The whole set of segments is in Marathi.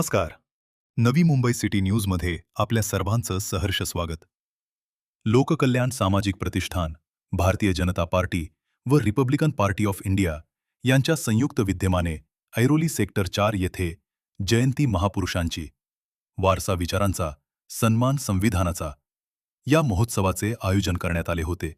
नमस्कार. नवी मुंबई सिटी न्यूजमध्ये आपल्या सर्वांचं सहर्ष स्वागत. लोककल्याण सामाजिक प्रतिष्ठान, भारतीय जनता पार्टी व रिपब्लिकन पार्टी ऑफ इंडिया यांच्या संयुक्त विद्यमाने ऐरोली सेक्टर 4 येथे जयंती महापुरुषांची, वारसा विचारांचा, सन्मान संविधानाचा या महोत्सवाचे आयोजन करण्यात आले होते.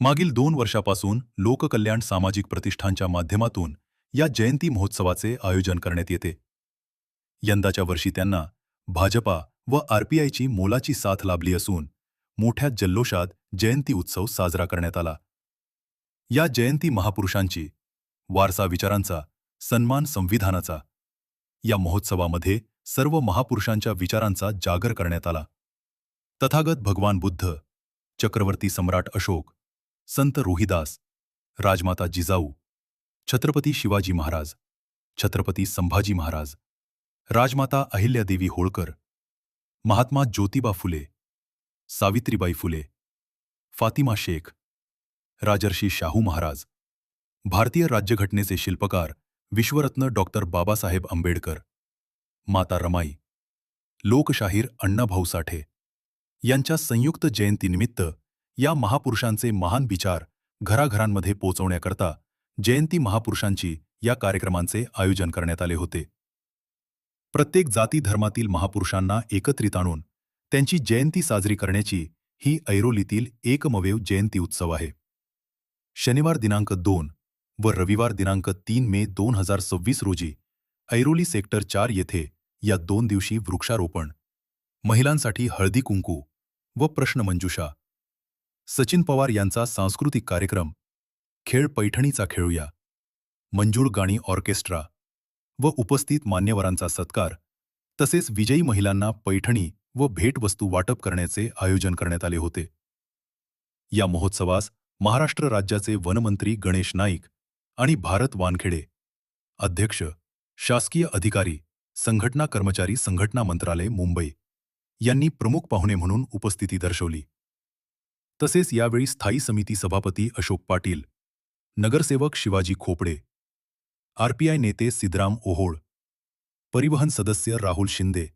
मागील 2 वर्षापासून लोककल्याण सामाजिक प्रतिष्ठानच्या माध्यमातून या जयंती महोत्सवाचे आयोजन करण्यात येते. यंदाच्या वर्षी त्यांना भाजपा व आरपीआयची मोलाची साथ लाभली असून मोठ्या जल्लोषात जयंती उत्सव साजरा करण्यात आला. या जयंती महापुरुषांची, वारसा विचारांचा, सन्मान संविधानाचा या महोत्सवामध्ये सर्व महापुरुषांच्या विचारांचा जागर करण्यात आला. तथागत भगवान बुद्ध, चक्रवर्ती सम्राट अशोक, संत रोहिदास, राजमाता जिजाऊ, छत्रपती शिवाजी महाराज, छत्रपती संभाजी महाराज, राजमाता अहिल्यादेवी होळकर, महात्मा ज्योतिबा फुले, सावित्रीबाई फुले, फातिमा शेख, राजर्षी शाहू महाराज, भारतीय राज्यघटनेचे शिल्पकार विश्वरत्न डॉक्टर बाबासाहेब आंबेडकर, माता रमाई, लोकशाहीर अण्णाभाऊ साठे यांच्या संयुक्त जयंतीनिमित्त या महापुरुषांचे महान विचार घराघरांमध्ये पोहोचवण्याकरता जयंती महापुरुषांची या कार्यक्रमांचे आयोजन करण्यात आले होते. प्रत्येक जाती धर्मातील महापुरुषांना एकत्रित आणून त्यांची जयंती साजरी करण्याची ही ऐरोलीतील एकमेव जयंती उत्सव आहे. शनिवार दिनांक 2 व रविवार दिनांक 3 मे 2026 रोजी ऐरोली सेक्टर 4 येथे या 2 दिवशी वृक्षारोपण, महिलांसाठी हळदी कुंकू व प्रश्नमंजुषा, सचिन पवार यांचा सांस्कृतिक कार्यक्रम, खेळ पैठणीचा खेळूया, मंजूळ गाणी ऑर्केस्ट्रा व उपस्थित मान्यवरांचा सत्कार तसेच विजयी महिलांना पैठणी व भेटवस्तू वाटप करण्याचे आयोजन करण्यात आले होते. या महोत्सवास महाराष्ट्र राज्याचे वनमंत्री गणेश नाईक आणि भारत वानखेडे, अध्यक्ष, शासकीय अधिकारी, संघटना कर्मचारी संघटना मंत्रालय मुंबई यांनी प्रमुख पाहुणे म्हणून उपस्थिती दर्शवली. तसेच यावेळी स्थायी समिती सभापती अशोक पाटील, नगरसेवक शिवाजी खोपडे, आरपीआय नेते सिद्धराम ओहोळ, परिवहन सदस्य राहुल शिंदे,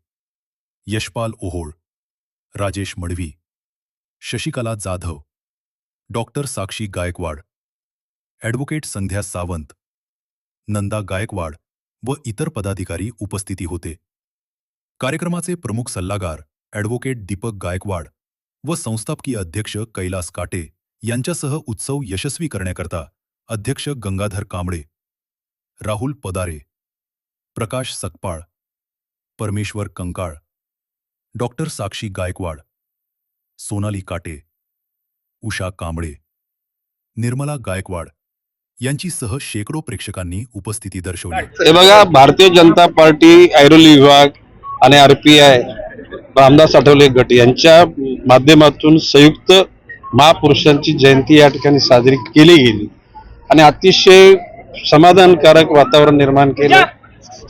यशपाल ओहोळ, राजेश मडवी, शशिकला जाधव, डॉक्टर साक्षी गायकवाड, ॲडव्होकेट संध्या सावंत, नंदा गायकवाड व इतर पदाधिकारी उपस्थिती होते. कार्यक्रमाचे प्रमुख सल्लागार ॲडव्होकेट दीपक गायकवाड व संस्थापकीय अध्यक्ष कैलास काटे यांच्यासह उत्सव यशस्वी करण्याकरता अध्यक्ष गंगाधर कांबळे, राहुल पदारे, प्रकाश सकपाळ, परमेश्वर कंकाळ, डॉक्टर साक्षी गायकवाड, सोनाली काटे, उषा कांबळे, निर्मला गायकवाड यांची सह शेकडो प्रेक्षकांनी उपस्थिती दर्शवली. हे बघा, भारतीय जनता पार्टी ऐरोली विभाग आणि आरपीआय रामदास आठवले गट यांच्या माध्यमातून संयुक्त महापुरुषांची जयंती या ठिकाणी साजरी केली गेली आणि अतिशय समाधानकारक वातावरण निर्माण केले.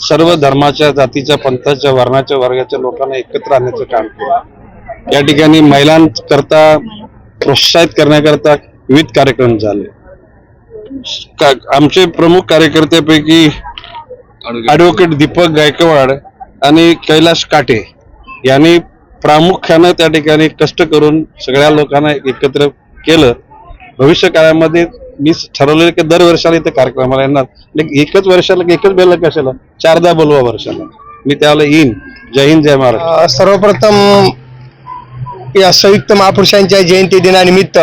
सर्व धर्माच्या, जातीच्या, पंथाच्या, वर्णाच्या, वर्गाच्या लोकांना एकत्र आणण्याचं काम केलं. या ठिकाणी महिलांकरता प्रोत्साहित करण्याकरता विविध कार्यक्रम झाले. आमचे प्रमुख कार्यकर्त्यापैकी ॲडव्होकेट दीपक गायकवाड आणि कैलास काटे यांनी प्रामुख्यानं त्या ठिकाणी कष्ट करून सगळ्या लोकांना एकत्र केलं. भविष्य काळामध्ये मी ठरवलेलं की दरवर्षाला इथे कार्यक्रमाला येणार, एकच वर्षाला एकच बेला कशाला 4दा बोलवा वर्षाला, मी त्याला येईन. जय हिंद, जय महाराष्ट्र. सर्वप्रथम या संयुक्त महापुरुषांच्या जयंती दिनानिमित्त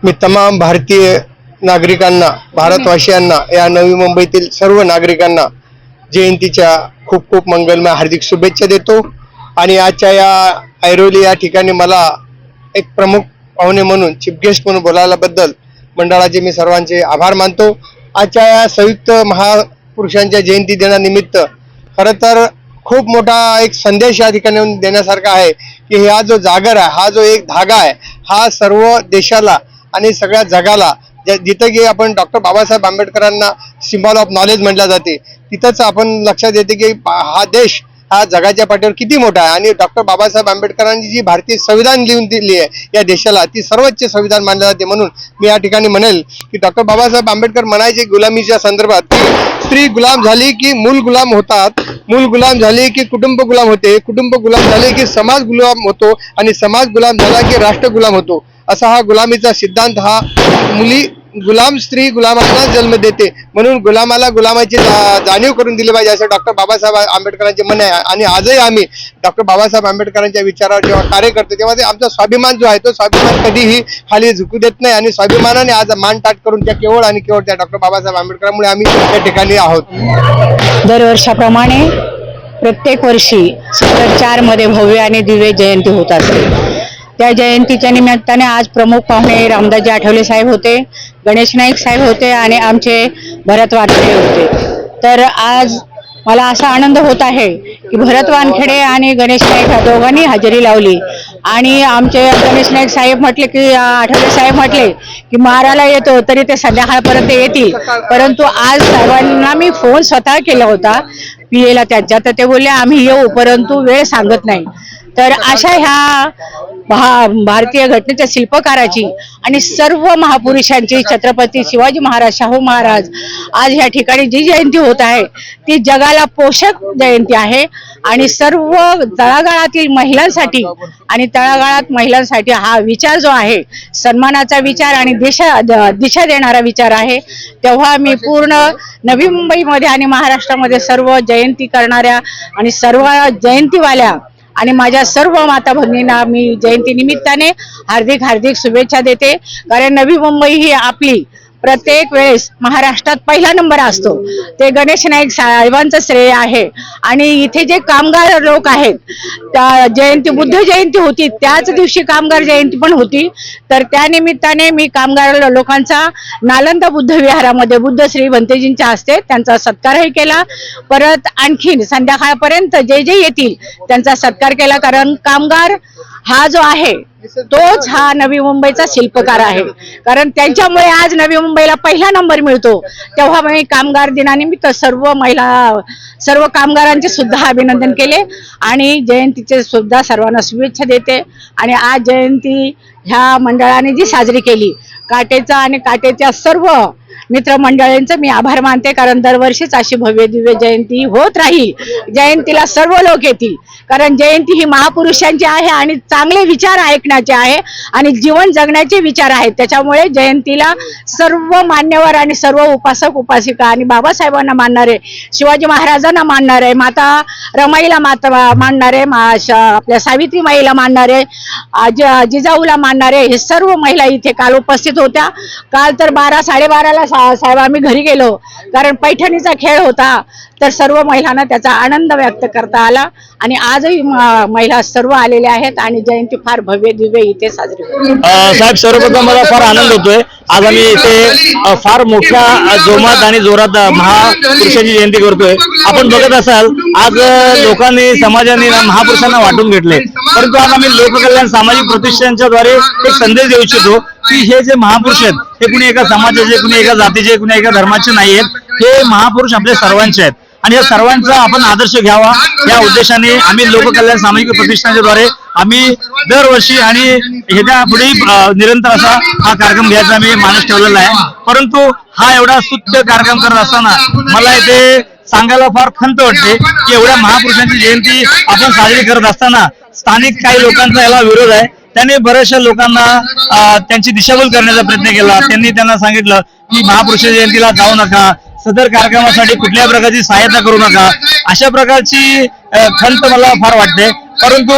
मी तमाम भारतीय नागरिकांना, भारतवासियांना, या नवी मुंबईतील सर्व नागरिकांना जयंतीच्या खूप खूप मंगलमय हार्दिक शुभेच्छा देतो. आणि आजच्या या ऐरोली या ठिकाणी मला एक प्रमुख पाहुणे म्हणून, चीफ गेस्ट म्हणून बोलायलाबद्दल मंडळाचे मी सर्वांचे आभार मानतो. आजच्या या संयुक्त महापुरुषांच्या जयंती दिनानिमित्त खरं तर खूप मोठा एक संदेश या ठिकाणी देण्यासारखा आहे की हा जो जागर आहे, हा जो एक धागा आहे, हा सर्व देशाला आणि सगळ्या जगाला, जिथं की आपण डॉक्टर बाबासाहेब आंबेडकरांना सिम्बॉल ऑफ नॉलेज म्हटलं जाते, तिथंच आपण लक्षात येते की हा देश हा जगाच्या पाठीवर किती मोठा आहे. आणि डॉक्टर बाबासाहेब आंबेडकरांनी जी भारतीय संविधान लिहून दिली आहे या देशाला, ती सर्वोच्च संविधान मानले जाते. म्हणून मी या ठिकाणी म्हणेल की डॉक्टर बाबासाहेब आंबेडकर म्हणायचे गुलामीच्या संदर्भात स्त्री गुलाम झाली की मूल गुलाम होतात, मूल गुलाम झाले की कुटुंब गुलाम होते, कुटुंब गुलाम झाले की समाज गुलाम होतो आणि समाज गुलाम झाला की राष्ट्र गुलाम होतो. असा हा गुलामीचा सिद्धांत हा मुली गुलाम स्त्री गुलामांना जन्म देते, म्हणून गुलामाला गुलामाची जाणीव करून दिली पाहिजे असं डॉक्टर बाबासाहेब आंबेडकरांचे म्हणणे आहे. आणि आजही आम्ही डॉक्टर बाबासाहेब आंबेडकरांच्या विचारावर जेव्हा कार्य करतो तेव्हा ते आमचा स्वाभिमान जो आहे तो स्वाभिमान कधीही खाली झुकू देत नाही आणि स्वाभिमानाने आज मान ताट करून त्या केवळ आणि केवळ त्या डॉक्टर बाबासाहेब आंबेडकरांमुळे आम्ही या ठिकाणी आहोत. दरवर्षाप्रमाणे प्रत्येक वर्षी सेक्टर 4 मध्ये भव्य आणि दिव्य जयंती होत असते. त्या जयंतीच्या निमित्ताने आज प्रमुख पाहुणे रामदासजी आठवले साहेब होते, गणेश नाईक साहेब होते आणि आमचे भरत वानखेडे होते. तर आज मला असा आनंद होत आहे की भरत वानखेडे आणि गणेश नाईक या दोघांनी हजेरी लावली आणि आमचे गणेश नाईक साहेब म्हटले की आठवले साहेब म्हटले की मारायला येतो तरी ते संध्याकाळपर्यंत येतील, परंतु आज सर्वांना मी फोन स्वतः केला होता पीएला त्यांच्या, तर ते बोलले आम्ही येऊ परंतु वेळ सांगत नाही. तर अशा ह्या भारतीय घटनेच्या शिल्पकाराची आणि सर्व महापुरुषांची छत्रपती शिवाजी महाराज, शाहू महाराज आज ह्या ठिकाणी जी जयंती होत आहे ती जगाला पोषक जयंती आहे आणि सर्व तळागाळातील महिलांसाठी आणि तळागाळात महिलांसाठी हा विचार जो आहे सन्मानाचा विचार आणि दिशा देणारा विचार आहे. तेव्हा मी पूर्ण नवी मुंबईमध्ये आणि महाराष्ट्रामध्ये सर्व जयंती करणाऱ्या आणि सर्व जयंतीवाल्या आणि माझ्या सर्व माता भगिनींना मी जयंती निमित्ताने हार्दिक शुभेच्छा देते. कारण नवी मुंबई ही आपली प्रत्येक वेळेस महाराष्ट्रात पहिला नंबर असतो, ते गणेश नाईक साहेबांचं श्रेय आहे. आणि इथे जे कामगार लोक आहेत, त्या जयंती बुद्ध जयंती होती त्याच दिवशी कामगार जयंती पण होती, तर त्या निमित्ताने मी कामगार लोकांचा नालंदा बुद्ध विहारामध्ये बुद्धश्री भंतेजींच्या हस्ते त्यांचा सत्कारही केला. परत आणखीन संध्याकाळपर्यंत जे येतील त्यांचा सत्कार केला. कारण कामगार हा जो आहे तोच हा नवी मुंबईचा शिल्पकार आहे, कारण त्यांच्यामुळे आज नवी मुंबईला पहिला नंबर मिळतो. तेव्हा मी कामगार दिनानिमित्त सर्व कामगारांचे सुद्धा अभिनंदन केले आणि जयंतीचे सुद्धा सर्वांना शुभेच्छा देते. आणि आज जयंती ह्या मंडळाने जी साजरी केली, काटेचा आणि काटेच्या सर्व मित्रमंडळींचे मी आभार मानते, कारण दरवर्षीच अशी भव्य दिव्य जयंती होत राहील. जयंतीला सर्व लोक येतील, कारण जयंती ही महापुरुषांची आहे आणि चांगले विचार ऐकण्याचे आहे आणि जीवन जगण्याचे विचार आहेत. त्याच्यामुळे जयंतीला सर्व मान्यवर आणि सर्व उपासक उपासिका आणि बाबासाहेबांना मानणारे, शिवाजी महाराजांना मानणारे, माता रमाईला मानणारे, आपल्या सावित्रीमाईला मानणारे, जिजाऊला मानणारे, हे सर्व महिला इथे काल उपस्थित होत्या. काल तर 12-12:30ला साहेब आम्ही घरी गेलो, कारण पैठणीचा खेळ होता. तर सर्व महिलांना त्याचा आनंद व्यक्त करता आला आणि आजही महिला सर्व आलेल्या आहेत आणि जयंती फार भव्य दिव्य इथे साजरी होते. साहेब, सर्वप्रथम मला फार आनंद होतोय. आज आम्ही इथे फार मोठ्या जोमात आणि जोरात महापुरुषांची जयंती करतोय. आपण बघत असाल आज लोकांनी समाजाने महापुरुषांना वाटून घेतले, परंतु आज आम्ही लोककल्याण सामाजिक प्रतिष्ठानच्या द्वारे एक संदेश देऊ इच्छितो की हे जे महापुरुष आहेत हे कुणी एका समाजाचे, कुणी एका जातीचे, कुणी एका धर्माचे नाही आहेत. हे महापुरुष आपल्या सर्वांचे आहेत आणि या सर्वांचा आपण आदर्श घ्यावा या उद्देशाने आम्ही लोककल्याण सामाजिक प्रतिष्ठानच्या द्वारे आम्ही दरवर्षी आणि ह्याच्या पुढे निरंतर असा हा कार्यक्रम घ्यायचा आम्ही मानस ठेवलेला आहे. परंतु हा एवढा स्तुत्य कार्यक्रम करत असताना मला इथे सांगायला फार खंत वाटते की एवढ्या महापुरुषांची जयंती आपण साजरी करत असताना स्थानिक काही लोकांचा याला विरोध आहे. त्यांनी बऱ्याचशा लोकांना त्यांची दिशाभूल करण्याचा प्रयत्न केला. त्यांनी त्यांना सांगितलं की महापुरुष जयंतीला जाऊ नका, सदर कार्यक्रमासाठी कुठल्या प्रकारची सहायता करू नका, अशा प्रकारची खंत मला फार वाटते. परंतु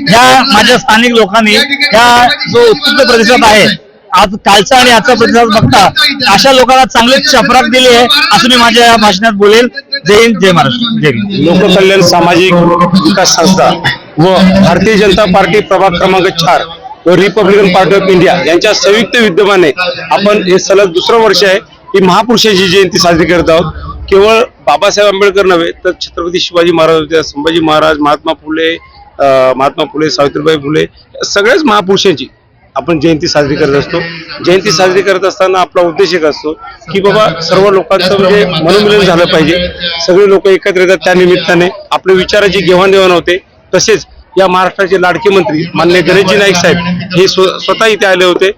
ह्या माझ्या स्थानिक लोकांनी ह्या जो उत्स्फूर्त प्रतिसाद आहे आज कालचा आणि आजचा प्रतिसाद बघता अशा लोकांना चांगली चपराक दिली आहे असं मी माझ्या या भाषणात बोलेल. जय हिंद, जय महाराष्ट्र, जय हिंद. लोककल्याण सामाजिक विकास संस्था व भारतीय जनता पार्टी प्रभाग क्रमांक 4 व रिपब्लिकन पार्टी ऑफ इंडिया यांच्या संयुक्त विद्यमाने आपण हे सलग दुसरं वर्ष आहे ही महापुरुषांची जयंती साजरी करत आहोत. केवळ बाबासाहेब आंबेडकर नव्हे तर छत्रपती शिवाजी महाराज होते, संभाजी महाराज, महात्मा फुले, सावित्रीबाई फुले, सगळ्याच महापुरुषांची आपण जयंती साजरी करत असतो. जयंती साजरी करत असताना आपला उद्देश एक असतो की बाबा सर्व लोकांचं म्हणजे मनोमिलन झालं पाहिजे, सगळे लोक एकत्र येतात. त्या निमित्ताने आपल्या विचाराची घेवाणदेवाण होते. तसेच या महाराष्ट्राचे लाडके मंत्री माननीय गणेशजी नाईक साहेब हे स्वतः इथे आले होते.